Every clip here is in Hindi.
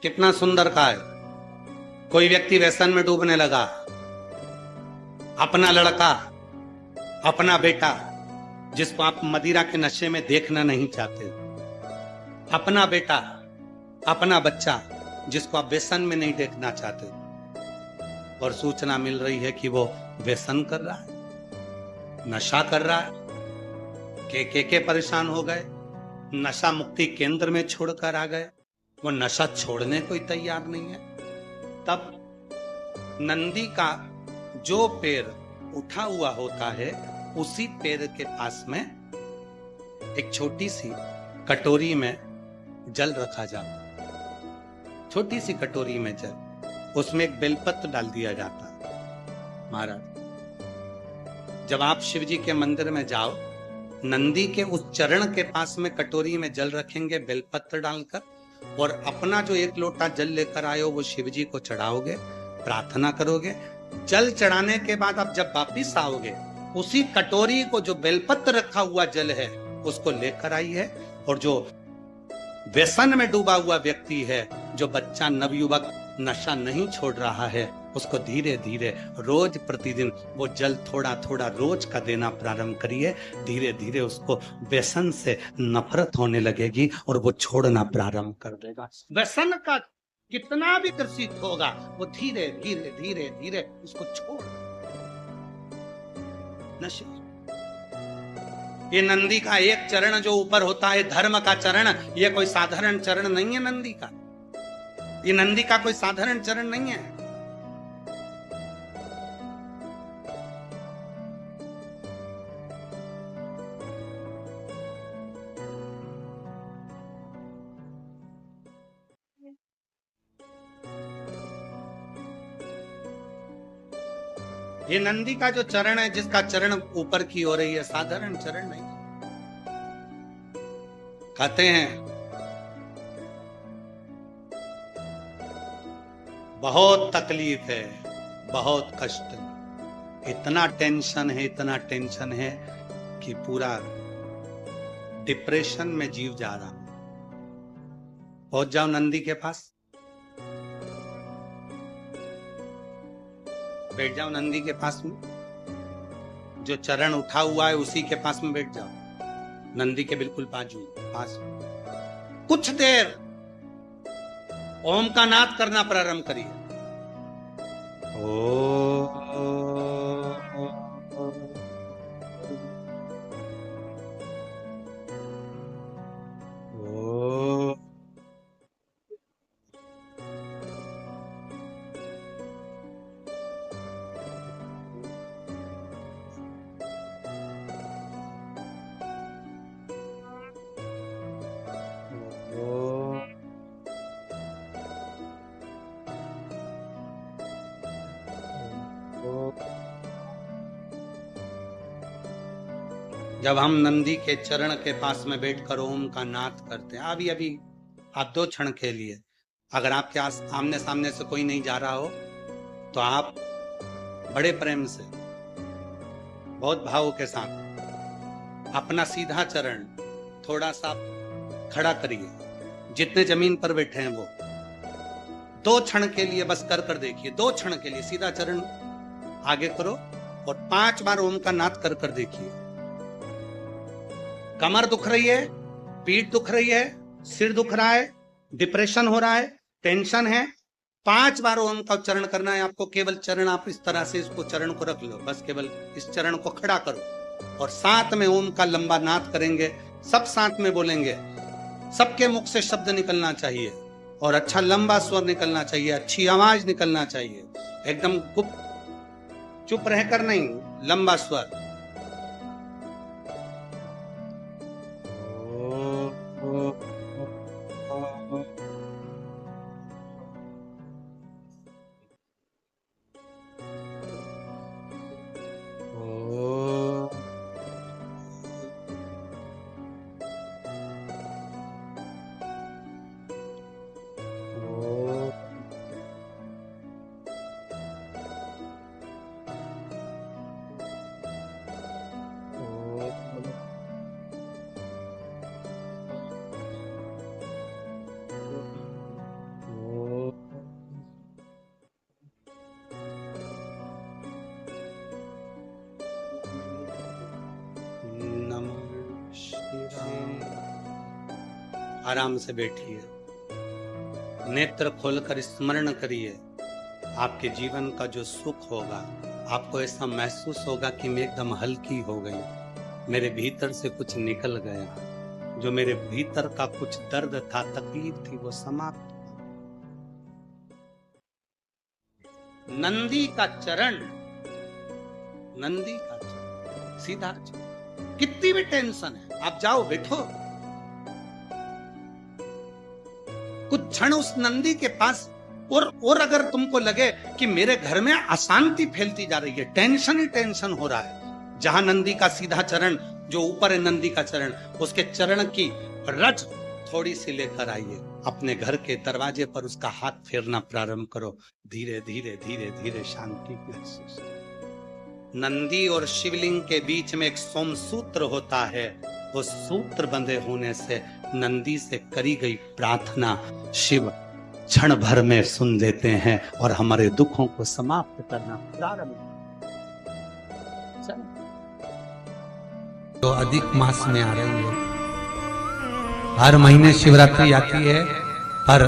कितना सुंदर कहा है। कोई व्यक्ति व्यसन में डूबने लगा, अपना लड़का, अपना बेटा जिसको आप मदिरा के नशे में देखना नहीं चाहते, अपना बेटा, अपना बच्चा जिसको आप व्यसन में नहीं देखना चाहते, और सूचना मिल रही है कि वो व्यसन कर रहा है, नशा कर रहा है। के परेशान हो गए, नशा मुक्ति केंद्र में छोड़कर आ गए, वो नशा छोड़ने को ही तैयार नहीं है। तब नंदी का जो पैर उठा हुआ होता है, उसी पैर के पास में एक छोटी सी कटोरी में जल रखा जाता है। छोटी सी कटोरी में जल, उसमें एक बेलपत्र डाल दिया जाता है। महाराज, जब आप शिव जी के मंदिर में जाओ, नंदी के उस चरण के पास में कटोरी में जल रखेंगे बेलपत्र डालकर, और अपना जो एक लोटा जल लेकर आए हो वो शिव जी को चढ़ाओगे, प्रार्थना करोगे। जल चढ़ाने के बाद आप जब वापिस आओगे, उसी कटोरी को, जो बेलपत्र रखा हुआ जल है, उसको लेकर आई है, और जो व्यसन में डूबा हुआ व्यक्ति है, जो बच्चा नवयुवक नशा नहीं छोड़ रहा है, उसको धीरे धीरे रोज प्रतिदिन वो जल थोड़ा थोड़ा रोज का देना प्रारंभ करिए। धीरे धीरे उसको व्यसन से नफरत होने लगेगी और वो छोड़ना प्रारंभ कर देगा। व्यसन का कितना भी ग्रसित होगा, वो धीरे धीरे धीरे धीरे उसको छोड़ नशे। ये नंदी का एक चरण जो ऊपर होता है, धर्म का चरण, ये कोई साधारण चरण नहीं है नंदी का। ये नंदी का कोई साधारण चरण नहीं है। ये नंदी का जो चरण है, जिसका चरण ऊपर की हो रही है, साधारण चरण नहीं। कहते हैं बहुत तकलीफ है, बहुत कष्ट है, इतना टेंशन है, इतना टेंशन है कि पूरा डिप्रेशन में जीव जा रहा। पहुंच जाओ नंदी के पास, बैठ जाओ नंदी के पास में, जो चरण उठा हुआ है उसी के पास में बैठ जाओ, नंदी के बिल्कुल पास। कुछ देर ओम का नाद करना प्रारंभ करिए। जब हम नंदी के चरण के पास में बैठकर ओम का नाद करते हैं, अभी आप 2 क्षण के लिए, अगर आपके आमने सामने से कोई नहीं जा रहा हो, तो आप बड़े प्रेम से, बहुत भाव के साथ अपना सीधा चरण थोड़ा सा खड़ा करिए, जितने जमीन पर बैठे हैं वो 2 क्षण के लिए बस कर देखिए। 2 क्षण के लिए सीधा चरण आगे करो और 5 बार ओम का नाद कर देखिए। कमर दुख रही है, पीठ दुख रही है, सिर दुख रहा है, डिप्रेशन हो रहा है, टेंशन है, 5 बार ओम का उच्चारण करना है आपको। केवल चरण आप इस तरह से इसको चरण को रख लो, बस केवल इस चरण को खड़ा करो और साथ में ओम का लंबा नाद करेंगे। सब साथ में बोलेंगे, सबके मुख से शब्द निकलना चाहिए और अच्छा लंबा स्वर निकलना चाहिए, अच्छी आवाज निकलना चाहिए, एकदम गुप्त चुप रहकर नहीं, लंबा स्वर। आराम से बैठिए, नेत्र खोलकर स्मरण करिए। आपके जीवन का जो सुख होगा, आपको ऐसा महसूस होगा कि मैं एकदम हल्की हो गई, मेरे भीतर से कुछ निकल गया, जो मेरे भीतर का कुछ दर्द था, तकलीफ थी, वो समाप्त। नंदी का चरण, नंदी का चरण, सीधा चरण। कितनी भी टेंशन है, आप जाओ बैठो, कुछ क्षण उस नंदी के पास। और अगर तुमको लगे कि मेरे घर में अशांति फैलती जा रही है, टेंशन ही टेंशन हो रहा है, जहां नंदी का सीधा चरण, जो ऊपर है नंदी का चरण, उसके चरण की रज थोड़ी सी लेकर आइए, अपने घर के दरवाजे पर उसका हाथ फेरना प्रारंभ करो। धीरे धीरे धीरे धीरे शांति महसूस। नंदी और शिवलिंग के बीच में एक सोमसूत्र होता है, उस सूत्र बंधे होने से नंदी से करी गई प्रार्थना शिव क्षण भर में सुन लेते हैं और हमारे दुखों को समाप्त करना प्रारंभ। तो अधिक मास में आ रही है, हर महीने शिवरात्रि आती है, पर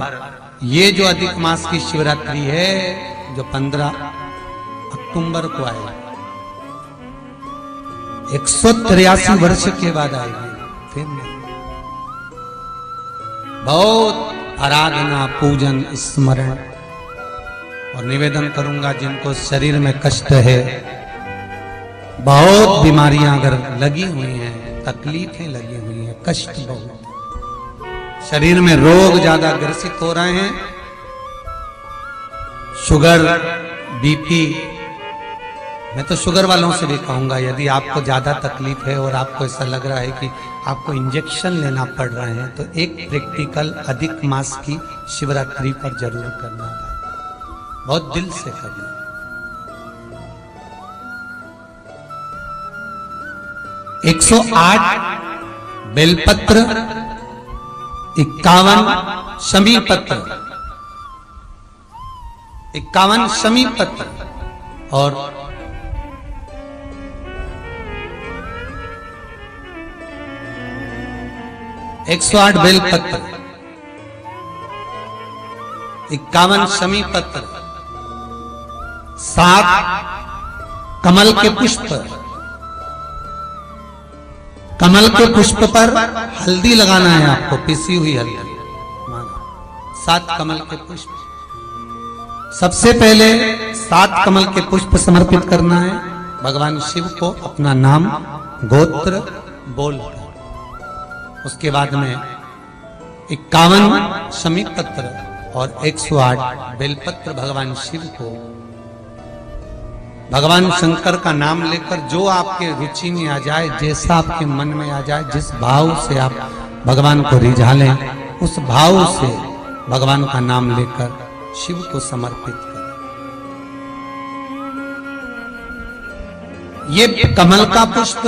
ये जो अधिक मास की शिवरात्रि है, जो 15 अक्टूबर को आएगी, 183 वर्ष के बाद आएगी। फिर बहुत आराधना, पूजन, स्मरण और निवेदन करूंगा, जिनको शरीर में कष्ट है, बहुत बीमारियां अगर लगी हुई हैं, तकलीफें लगी हुई हैं, कष्ट बहुत, शरीर में रोग ज्यादा ग्रसित हो रहे हैं, शुगर, बीपी। मैं तो शुगर वालों से भी कहूंगा, यदि आपको ज्यादा तकलीफ है और आपको ऐसा लग रहा है कि आपको इंजेक्शन लेना पड़ रहे हैं, तो एक प्रैक्टिकल अधिक मास की शिवरात्रि पर जरूर करना है, बहुत दिल से करना। 108 बेलपत्र, 51 शमी पत्र, 51 शमी पत्र और 108 बेलपत्र, 51 शमी पत्र, 7 कमल के पुष्प, कमल के पुष्प पर हल्दी लगाना है आपको, पिसी हुई हल्दी, 7 कमल के पुष्प। सबसे पहले 7 कमल के पुष्प समर्पित करना है भगवान शिव को, अपना नाम गोत्र बोलकर। उसके बाद में 51 शमी पत्र और 108 बेलपत्र भगवान शिव को, भगवान शंकर का नाम लेकर, जो आपके रुचि में आ जाए, जैसा आपके मन में आ जाए, जिस भाव से आप भगवान को रिझा लें, उस भाव से भगवान का नाम लेकर शिव को समर्पित करें। ये कमल का पुष्प,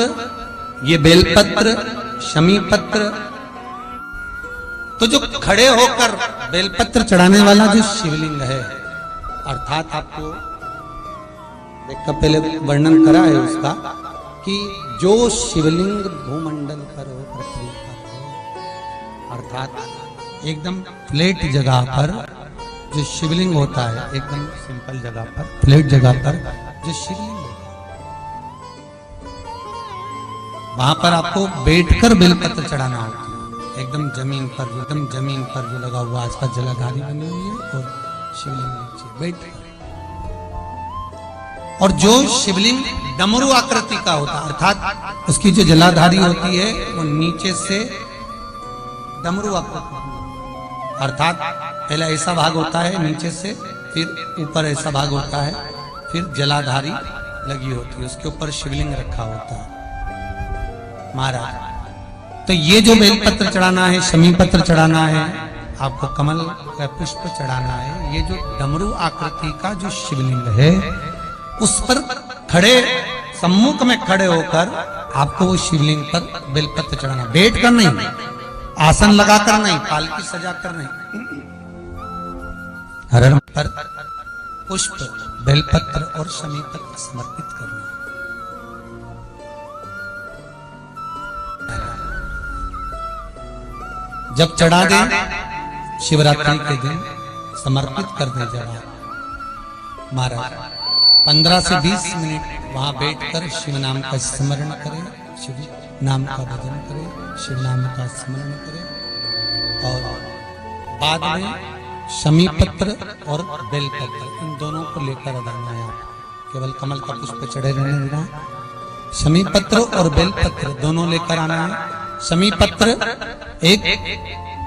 ये बेलपत्र, शमी पत्र, तो जो खड़े होकर बेलपत्र चढ़ाने वाला जो शिवलिंग है, अर्थात आपको देखकर पहले वर्णन करा है उसका, कि जो शिवलिंग भूमंडल पर हो, पृथ्वी पर हो, अर्थात एकदम फ्लैट जगह पर जो शिवलिंग होता है, एकदम सिंपल जगह पर, फ्लैट जगह पर जो शिवलिंग होता है, वहां पर आपको बैठकर बेलपत्र चढ़ाना होता है, एकदम जमीन पर, एकदम जमीन पर जो लगा हुआ, आसपास जलाधारी बनी हुई है और शिवलिंग नीचे बैठकर। और जो शिवलिंग डमरू आकृति का होता है, अर्थात उसकी जो जलाधारी होती है वो नीचे से डमरू आकृति, अर्थात पहले ऐसा भाग होता है नीचे से, फिर ऊपर ऐसा भाग होता है, फिर जलाधारी लगी होती है, उसके ऊपर शिवलिंग रखा होता है महाराज। तो ये जो बेलपत्र चढ़ाना है, शमी पत्र चढ़ाना है, आपको कमल का पुष्प चढ़ाना है, ये जो डमरू आकृति का जो शिवलिंग है, उस पर खड़े, सम्मुख में खड़े होकर आपको वो शिवलिंग पर बेलपत्र चढ़ाना, बैठ कर नहीं, आसन लगाकर नहीं, पालकी सजाकर नहीं, हरण पर पुष्प, बेलपत्र और शमी पत्र समर्पित करना। जब चढ़ा दे शिवरात्रि के दिन समर्पित कर दे जब महाराज 15 से 20 मिनट वहां बैठकर शिव नाम का स्मरण करे, शिव नाम का भजन करे, शिव नाम का स्मरण करे और बाद में शमी पत्र और बेल पत्र इन दोनों को लेकर अदाना है। केवल कमल का पुष्प चढ़े रहने देना है। शमी पत्र और बेल पत्र दोनों लेकर आना है। शमी पत्र एक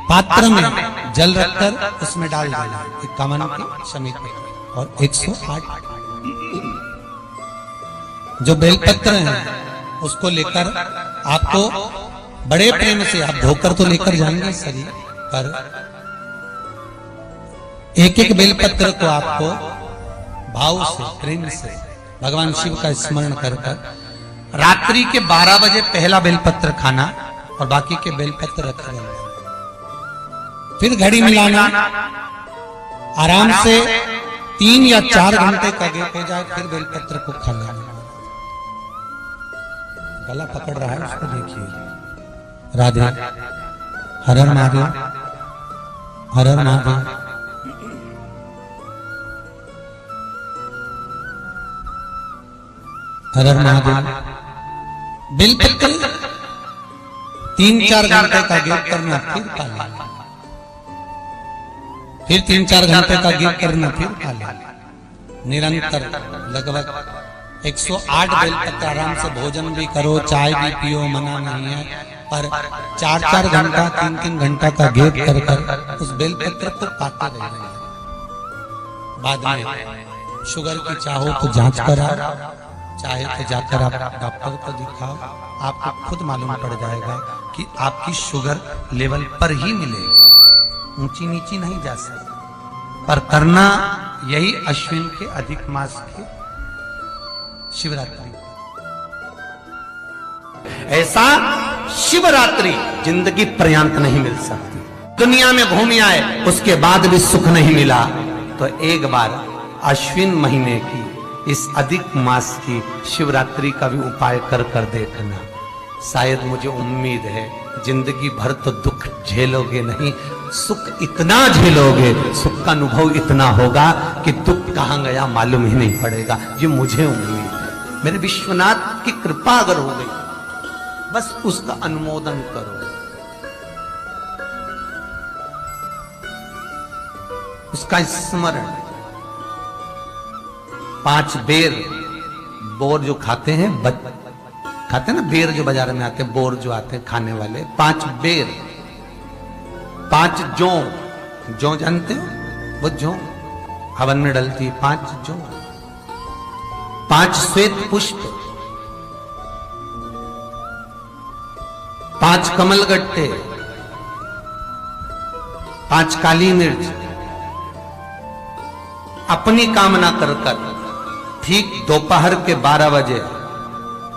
पात्र में जल रखकर उसमें डाल देना है, 51 के शमी पत्र और 108 जो बेलपत्र हैं उसको लेकर आपको बड़े प्रेम से आप धोकर तो लेकर जाएंगे सही, पर एक एक बेलपत्र को आपको भाव से प्रेम से भगवान शिव का स्मरण कर रात्रि के 12 बजे पहला बेलपत्र खाना और बाकी के बेलपत्र रखा जाएगा। फिर घड़ी मिलाना, आराम से 3 या 4 घंटे का गैप हो जाए फिर बेलपत्र को खा लेना। गला पकड़ रहा है उसको देखिए। राधे हर हर महादेव, हर हर महादेव। हर हर महादेव। बेलपत्र 3-4 घंटे का गैप करना फिर खा लेना, फिर 3-4 घंटे का गैप करना फिर खा लेना। निरंतर लगभग 108 बेलपत्र आराम से भोजन भी करो, चाय भी पियो, मना नहीं है, पर 4-4 घंटा 3-3 घंटा का गैप कर उस बेलपत्र को पाते रहेंगे। बाद में शुगर की चाहो तो जांच कराओ, चाहे तो जाकर आप डॉक्टर को दिखाओ, आपको खुद मालूम पड़ जाएगा कि आपकी शुगर लेवल पर ही मिलेगी, ऊंची नीची नहीं जा सकती। पर करना यही अश्विन के अधिक मास के शिवरात्रि। ऐसा शिवरात्रि जिंदगी पर्यंत नहीं मिल सकती। दुनिया में घूम आए उसके बाद भी सुख नहीं मिला, तो एक बार अश्विन महीने की इस अधिक मास की शिवरात्रि का भी उपाय कर देखना। शायद मुझे उम्मीद है जिंदगी भर तो दुख झेलोगे नहीं, सुख इतना झेलोगे, सुख का अनुभव इतना होगा कि दुख कहां गया मालूम ही नहीं पड़ेगा। ये मुझे उम्मीद है। मेरे विश्वनाथ की कृपा अगर हो गई, बस उसका अनुमोदन करो, उसका स्मरण। 5 बेर बोर जो खाते हैं, खाते हैं ना बेर जो बाजार में आते हैं, बोर जो आते हैं खाने वाले, 5 बेर, 5 जौ जानते हो, वो जौ हवन में डलती है, 5 जौ, 5 श्वेत पुष्प, 5 कमल गट्टे, 5 काली मिर्च, अपनी कामना कर ठीक दोपहर के 12 बजे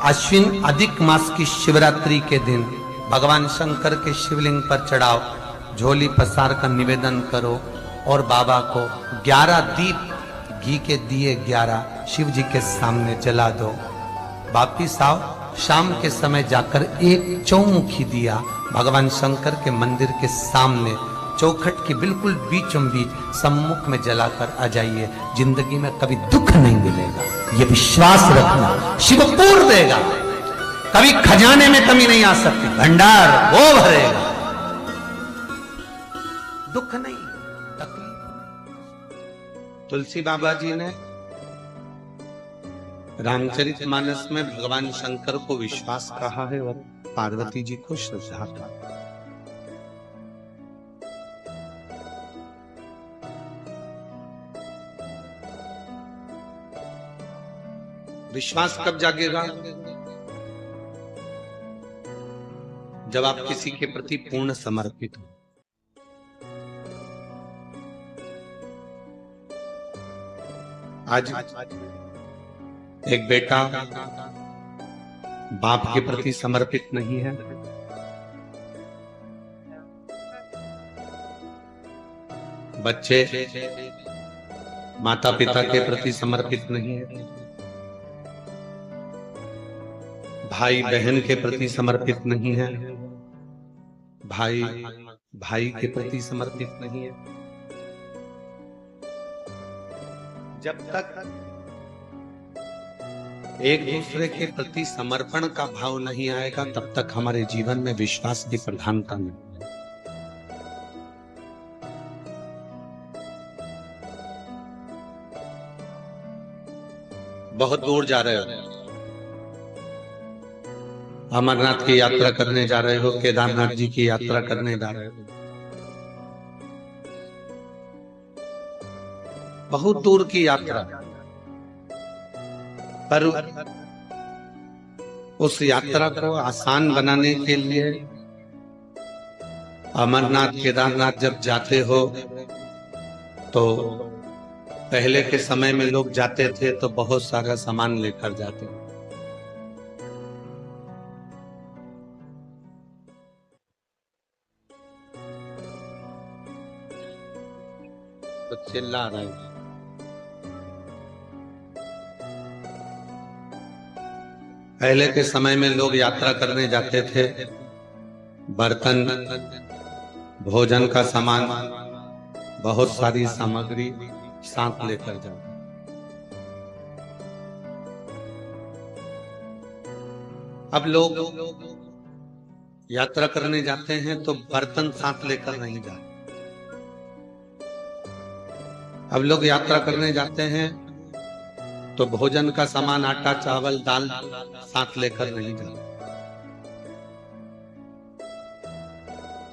अश्विन अधिक मास की शिवरात्रि के दिन भगवान शंकर के शिवलिंग पर चढ़ाओ, झोली पसार कर निवेदन करो और बाबा को 11 दीप, घी के दिए 11 शिव जी के सामने जला दो। वापिस आओ, शाम के समय जाकर एक चौमुखी दिया भगवान शंकर के मंदिर के सामने चौखट के बिल्कुल बीचों बीच सम्मुख में जलाकर आ जाइए। जिंदगी में कभी दुख नहीं मिलेगा, ये विश्वास रखना। शिव पूर्ण देगा, कभी खजाने में कमी नहीं आ सकती, भंडार वो भरेगा, दुख नहीं, तकलीफ। तुलसी बाबा जी ने रामचरितमानस में भगवान शंकर को विश्वास कहा है और पार्वती जी को श्रद्धा कहा। विश्वास कब जागेगा? जब आप किसी के प्रति पूर्ण समर्पित हो। आज एक बेटा बाप के प्रति समर्पित नहीं है, बच्चे माता पिता के प्रति समर्पित नहीं है, भाई बहन के प्रति समर्पित नहीं है, भाई भाई के प्रति समर्पित नहीं है। जब तक एक दूसरे के प्रति समर्पण का भाव नहीं आएगा, तब तक हमारे जीवन में विश्वास की प्रधानता नहीं है। बहुत दूर जा रहे हो, अमरनाथ की यात्रा करने जा रहे हो, केदारनाथ जी की यात्रा करने जा रहे हो, बहुत दूर की यात्रा, पर उस यात्रा को आसान बनाने के लिए अमरनाथ केदारनाथ जब जाते हो तो पहले के समय में लोग जाते थे तो बहुत सारा सामान लेकर जाते थे। तो चिल्ला रहे हैं। पहले के समय में लोग यात्रा करने जाते थे, बर्तन, भोजन का सामान, बहुत सारी सामग्री साथ लेकर जाते। अब लोग यात्रा करने जाते हैं तो बर्तन साथ लेकर नहीं जाते। अब लोग यात्रा करने जाते हैं तो भोजन का सामान, आटा, चावल, दाल साथ लेकर नहीं जाते।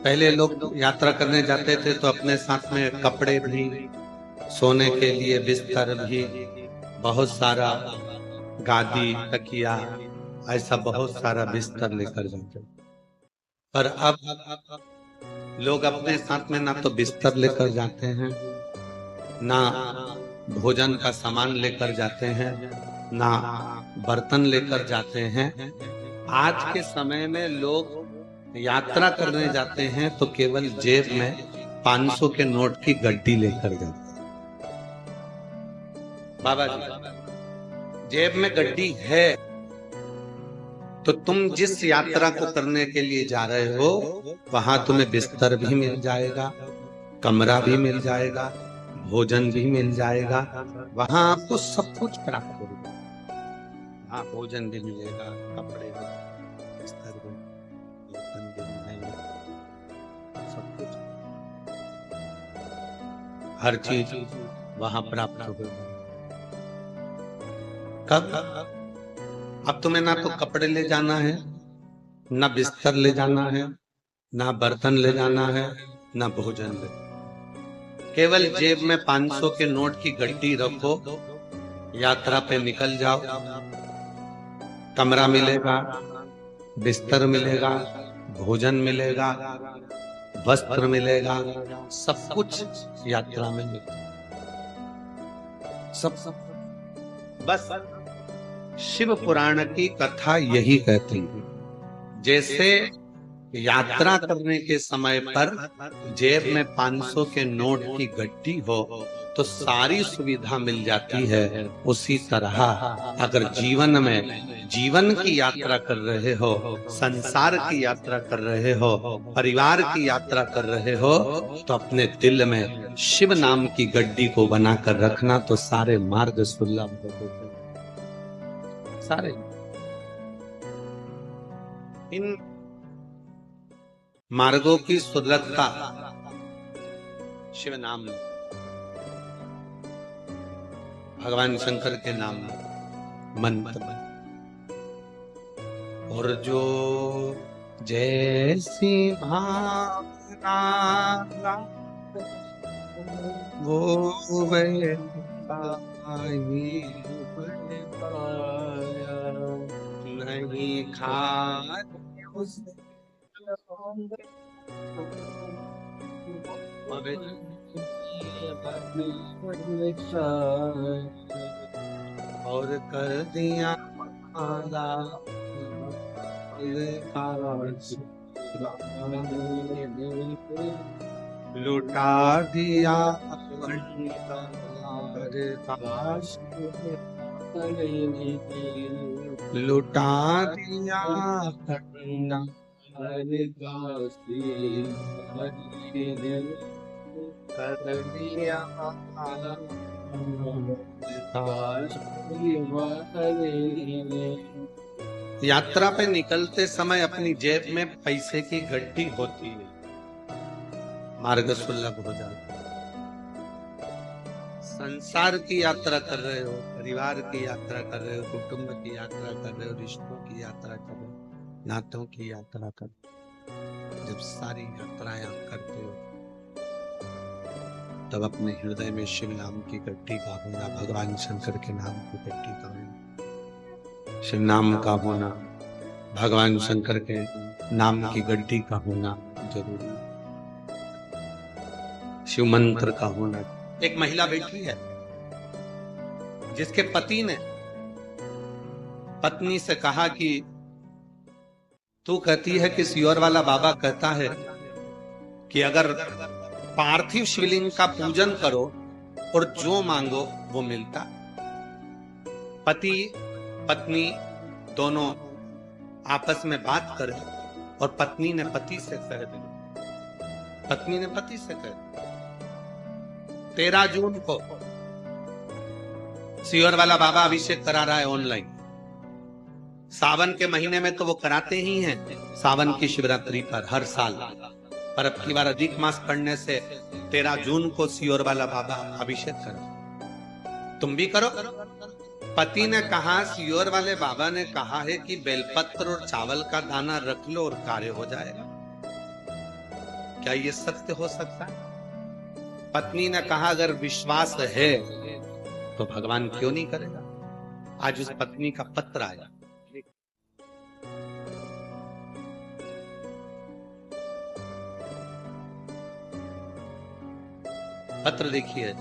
पहले लोग यात्रा करने जाते थे तो अपने साथ में कपड़े भी, सोने के लिए बिस्तर भी, बहुत सारा गादी, तकिया, ऐसा बहुत सारा बिस्तर लेकर जाते। पर अब लोग अपने साथ में ना तो बिस्तर लेकर जाते हैं, ना भोजन का सामान लेकर जाते हैं, ना बर्तन लेकर जाते हैं। आज के समय में लोग यात्रा करने जाते हैं तो केवल जेब में 500 के नोट की गड्डी लेकर जाते हैं। बाबा जी, जेब में गड्डी है तो तुम जिस यात्रा को करने के लिए जा रहे हो वहां तुम्हें बिस्तर भी मिल जाएगा, कमरा भी मिल जाएगा, भोजन भी मिल जाएगा, वहां आपको सब कुछ प्राप्त होगा। हाँ, भोजन भी मिलेगा, कपड़े भी, बिस्तर भी, बर्तन भी मिलेंगे, सब कुछ, हर चीज वहां प्राप्त होगा। कब? अब तुम्हें ना तो कपड़े ले जाना है, ना बिस्तर ले जाना है, ना बर्तन ले जाना है, ना भोजन ले। केवल जेब में 500 के नोट की गड्डी रखो, यात्रा पे निकल जाओ, कमरा मिलेगा, बिस्तर मिलेगा, भोजन मिलेगा, वस्त्र मिलेगा, सब कुछ यात्रा में मिलेगा। सब बस शिव पुराण की कथा यही कहती है, जैसे यात्रा करने के समय पर जेब में 500 के नोट की गड्डी हो तो सारी सुविधा मिल जाती है, उसी तरह अगर जीवन में जीवन की यात्रा कर रहे हो, संसार की यात्रा कर रहे हो, परिवार की यात्रा कर रहे हो, तो अपने दिल में शिव नाम की गड्डी को बनाकर रखना, तो सारे मार्ग सुलभ होते। सारे इन मार्गों की सुलभता शिव नाम में, भगवान शंकर के नाम में मंत्र में। और जो जैसी भावना वो वैसा ही नहीं खाए और कर दिया लुटा दिया लुटा दिया यात्रा पे निकलते समय अपनी जेब में पैसे की गड्डी होती है, मार्ग सुलभ हो जाता है। संसार की यात्रा कर रहे हो, परिवार की यात्रा कर रहे हो, कुटुंब की यात्रा कर रहे हो, रिश्तों की यात्रा कर रहे हो, नातों की यात्रा कर रहे हो। जब सारी यात्राएं आप करते हो तब अपने हृदय में शिव नाम की गड्डी का होना, भगवान शंकर के नाम की गड्डी का होना, शिव नाम का होना, भगवान शंकर के नाम की गड्डी का होना जरूरी, शिव मंत्र का होना। एक महिला बैठी है जिसके पति ने पत्नी से कहा कि तू कहती है कि सियोर वाला बाबा कहता है कि अगर पार्थिव शिवलिंग का पूजन करो और जो मांगो वो मिलता। पति पत्नी दोनों आपस में बात करें और पत्नी ने पति से कह दिया, पत्नी ने पति से कह दिया 13 जून को सियोर वाला बाबा अभिषेक करा रहा है ऑनलाइन। सावन के महीने में तो वो कराते ही हैं, सावन की शिवरात्रि पर हर साल, पर अब की बार अधिक मास पढ़ने से 13 जून को सियोर वाला बाबा अभिषेक करो, तुम भी करो। पति ने कहा, सियोर वाले बाबा ने कहा है कि बेलपत्र और चावल का दाना रख लो और कार्य हो जाएगा। क्या ये सत्य हो सकता है? पत्नी ने कहा, अगर विश्वास है तो भगवान क्यों नहीं करेगा। आज उस पत्नी का पत्र आया, पत्र देखिए।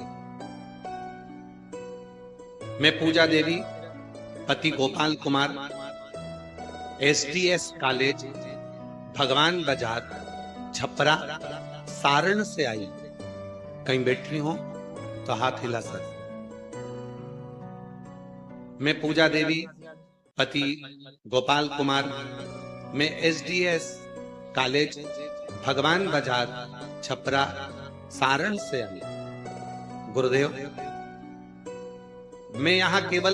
मैं पूजा देवी, पति गोपाल कुमार, एसडीएस कॉलेज, भगवान बाजार, छपरा, सारण से आई। कहीं बैठी हो तो हाथ हिला सकते। मैं पूजा देवी, पति गोपाल कुमार, मैं एसडीएस कॉलेज, भगवान बाजार, छपरा, सारण से आई। गुरुदेव, मैं यहाँ केवल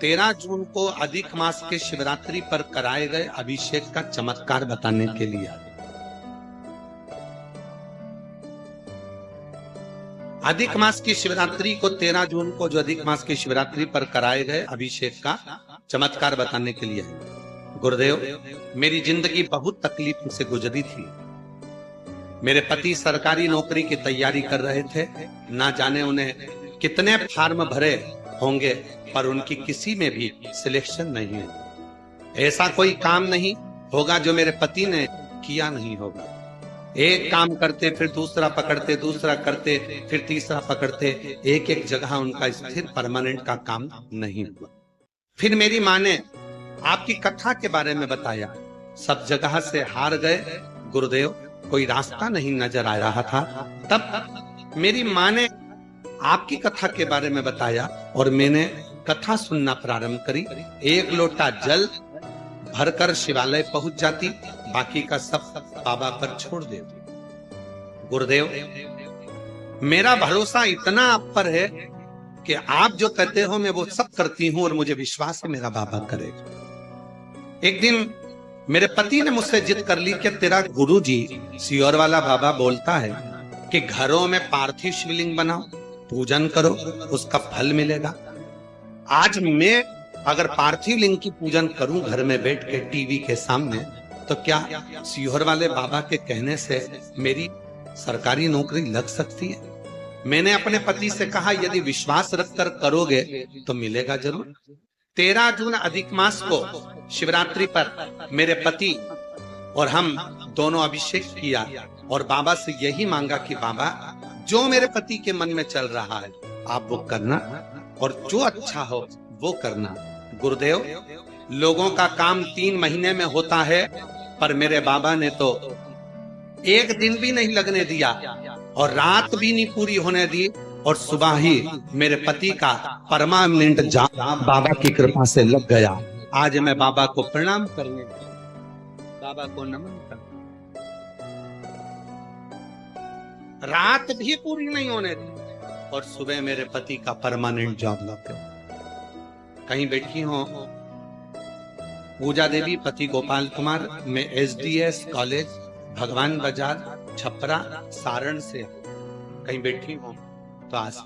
13 जून को अधिक मास के शिवरात्रि पर कराए गए अभिषेक का चमत्कार बताने के लिए आई। अधिक मास की शिवरात्रि को 13 जून को जो अधिक मास की शिवरात्रि पर कराए गए अभिषेक का चमत्कार बताने के लिए आई। गुरुदेव, मेरी जिंदगी बहुत तकलीफ से गुजरी थी। मेरे पति सरकारी नौकरी की तैयारी कर रहे थे, ना जाने उन्हें कितने फार्म भरे होंगे पर उनकी किसी में भी सिलेक्शन नहीं है। ऐसा कोई काम नहीं होगा जो मेरे पति ने किया नहीं होगा। एक काम करते फिर दूसरा पकड़ते, दूसरा करते फिर तीसरा पकड़ते, एक एक जगह उनका स्थिर परमानेंट का काम नहीं हुआ। फिर मेरी माँ ने आपकी कथा के बारे में बताया, सब जगह से हार गए गुरुदेव, कोई रास्ता नहीं नजर आ रहा था। तब मेरी माँ ने आपकी कथा के बारे में बताया और मैंने कथा सुनना प्रारंभ करी। एक लोटा जल भरकर शिवालय पहुंच जाती, बाकी का सब बाबा पर छोड़ देती। गुरुदेव, मेरा भरोसा इतना आप पर है कि आप जो कहते हो मैं वो सब करती हूं और मुझे विश्वास है मेरा बाबा करेगा। एक दिन मेरे पति ने मुझसे जिद कर ली कि तेरा गुरुजी सियोर वाला बाबा बोलता है कि घरों में पार्थिव शिवलिंग बनाओ, पूजन करो, उसका फल मिलेगा। आज मैं अगर पार्थिव लिंग की पूजन करूं घर में बैठ के टीवी के सामने, तो क्या सियोर वाले बाबा के कहने से मेरी सरकारी नौकरी लग सकती है? मैंने अपने पति से कहा, यदि विश्वास रखकर करोगे तो मिलेगा जरूर। 13 जून अधिक मास को शिवरात्रि पर मेरे पति और हम दोनों अभिषेक किया और बाबा से यही मांगा कि बाबा, जो मेरे पति के मन में चल रहा है आप वो करना और जो अच्छा हो वो करना। गुरुदेव, लोगों का काम 3 महीने में होता है, पर मेरे बाबा ने तो एक दिन भी नहीं लगने दिया और रात भी नहीं पूरी होने दी और सुबह ही मेरे पति का परमानेंट जॉब बाबा की कृपा से लग गया। आज मैं बाबा को प्रणाम करने बाबा को नमन कर। रात भी पूरी नहीं होने दी और सुबह मेरे पति का परमानेंट जॉब लग गया। कहीं बैठी हो पूजा देवी, पति गोपाल कुमार, मैं एसडीएस कॉलेज भगवान बाजार छपरा सारण से, कहीं बैठी हो तो आस